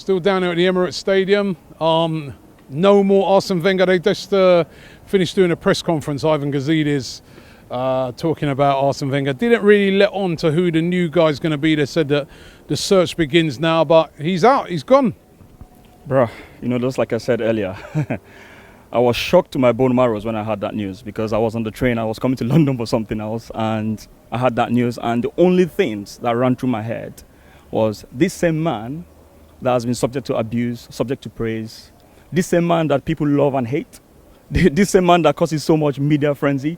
Still down there at the Emirates Stadium. No more Arsene Wenger. They just finished doing a press conference. Ivan Gazidis talking about Arsene Wenger. Didn't really let on to who the new guy's going to be. They said that the search begins now, but he's out. He's gone. Bruh, just like I said earlier, I was shocked to my bone marrows when I heard that news, because I was on the train. I was coming to London for something else, and I heard that news, and the only things that ran through my head was this same man that has been subject to abuse, subject to praise, this same man that people love and hate, this same man that causes so much media frenzy,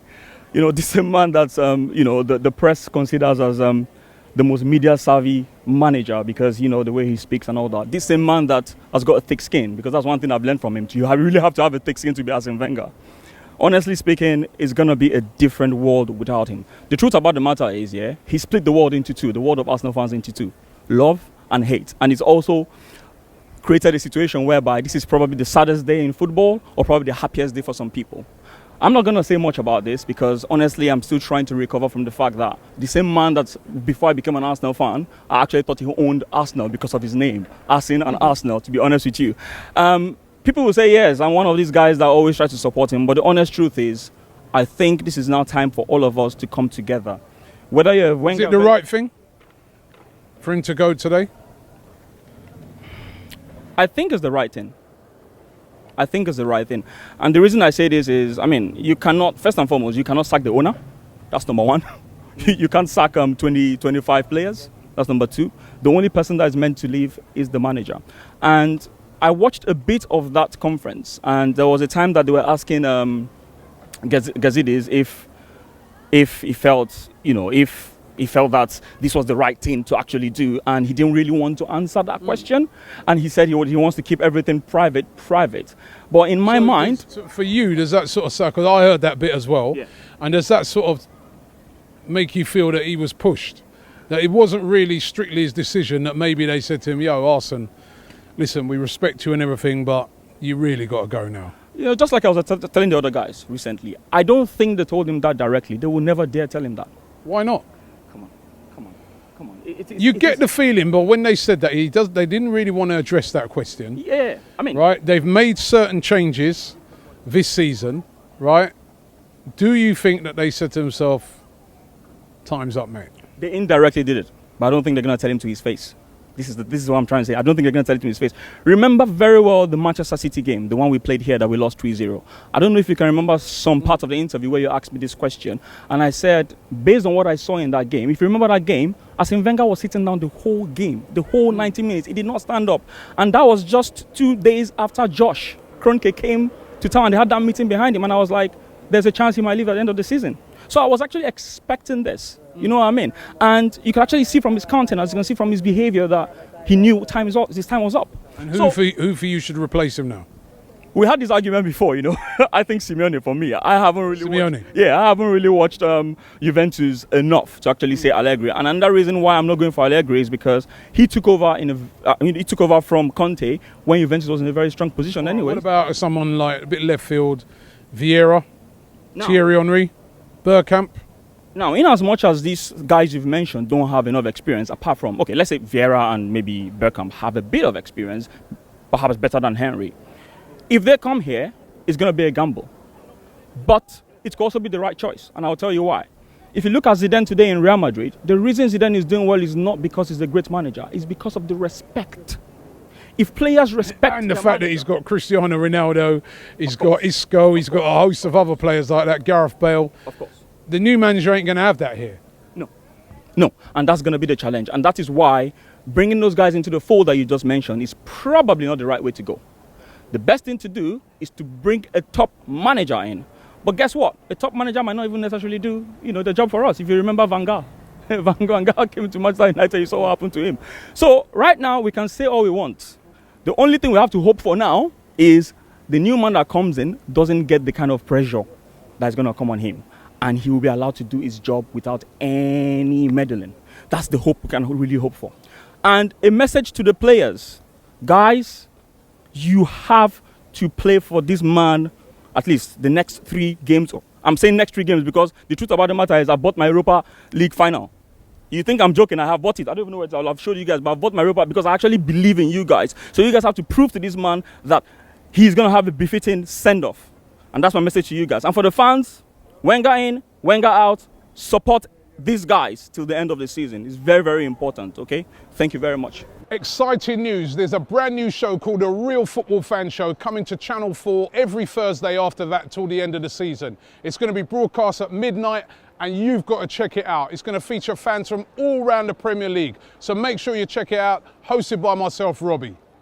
this same man that's, the press considers as the most media-savvy manager because, the way he speaks and all that. This same man that has got a thick skin, because that's one thing I've learned from him. You really have to have a thick skin to be Arsene Wenger. Honestly speaking, it's going to be a different world without him. The truth about the matter is, he split the world into two, the world of Arsenal fans into two, love and hate. And it's also created a situation whereby this is probably the saddest day in football or probably the happiest day for some people. I'm not going to say much about this because, honestly, I'm still trying to recover from the fact that the same man that, before I became an Arsenal fan, I actually thought he owned Arsenal because of his name, Arsene and Arsenal, to be honest with you. People will say, yes, I'm one of these guys that always try to support him, but the honest truth is, I think this is now time for all of us to come together. Whether you're Wenger... Is it the right thing for him to go today? I think it's the right thing. I think it's the right thing. And the reason I say this is, you cannot, first and foremost, you cannot sack the owner. That's number one. You can't sack 20, 25 players. That's number two. The only person that is meant to leave is the manager. And I watched a bit of that conference, and there was a time that they were asking Gazidis if he felt, if he felt that this was the right thing to actually do, and he didn't really want to answer that question. And he said he wants to keep everything private. But in my mind... For you, does that sort of sound... Because I heard that bit as well. Yeah. And does that sort of make you feel that he was pushed? That it wasn't really strictly his decision, that maybe they said to him, yo, Arsene, listen, we respect you and everything, but you really got to go now. Just like I was telling the other guys recently, I don't think they told him that directly. They will never dare tell him that. Why not? Come on. You get the feeling, but when they said that, they didn't really want to address that question. Yeah, right? They've made certain changes this season, right? Do you think that they said to themselves, time's up, mate? They indirectly did it, but I don't think they're going to tell him to his face. This is what I'm trying to say. I don't think they're going to tell it to his face. Remember very well the Manchester City game, the one we played here that we lost 3-0. I don't know if you can remember some part of the interview where you asked me this question. And I said, based on what I saw in that game, if you remember that game, Arsene Wenger was sitting down the whole game, the whole 90 minutes. He did not stand up. And that was just 2 days after Josh Kroenke came to town. They had that meeting behind him. And I was like, there's a chance he might leave at the end of the season. So I was actually expecting this. You know what I mean? And you can actually see from his countenance, you can see from his behavior that he knew his time was up. And who for you should replace him now? We had this argument before, I think Simeone for me. I haven't really watched Juventus enough to actually say Allegri. And another reason why I'm not going for Allegri is because he took over from Conte when Juventus was in a very strong position anyway. What about someone like a bit left field, Vieira, Thierry Henry, Bergkamp? Now, in as much as these guys you've mentioned don't have enough experience, apart from, okay, let's say Vieira and maybe Bergkamp have a bit of experience, perhaps better than Henry. If they come here, it's going to be a gamble. But it could also be the right choice, and I'll tell you why. If you look at Zidane today in Real Madrid, the reason Zidane is doing well is not because he's a great manager, it's because of the respect. If players respect... And the fact that he's got Cristiano Ronaldo, he's got Isco, he's got a host of other players like that, Gareth Bale. Of course. The new manager ain't going to have that here. No, and that's going to be the challenge. And that is why bringing those guys into the fold that you just mentioned is probably not the right way to go. The best thing to do is to bring a top manager in. But guess what? A top manager might not even necessarily do, the job for us. If you remember Van Gaal. Van Gaal came to Manchester United, you saw what happened to him. So right now, we can say all we want. The only thing we have to hope for now is the new man that comes in doesn't get the kind of pressure that's going to come on him. And he will be allowed to do his job without any meddling. That's the hope we can really hope for. And a message to the players. Guys, you have to play for this man at least the next 3 games. I'm saying next 3 games because the truth about the matter is I bought my Europa League final. You think I'm joking? I have bought it. I don't even know where I'll have showed you guys, but I've bought my Europa because I actually believe in you guys. So you guys have to prove to this man that he's going to have a befitting send-off. And that's my message to you guys. And for the fans, Wenger in, Wenger out, support these guys till the end of the season. It's very, very important, okay? Thank you very much. Exciting news. There's a brand new show called A Real Football Fan Show coming to Channel 4 every Thursday after that till the end of the season. It's going to be broadcast at midnight and you've got to check it out. It's going to feature fans from all around the Premier League. So make sure you check it out. Hosted by myself, Robbie.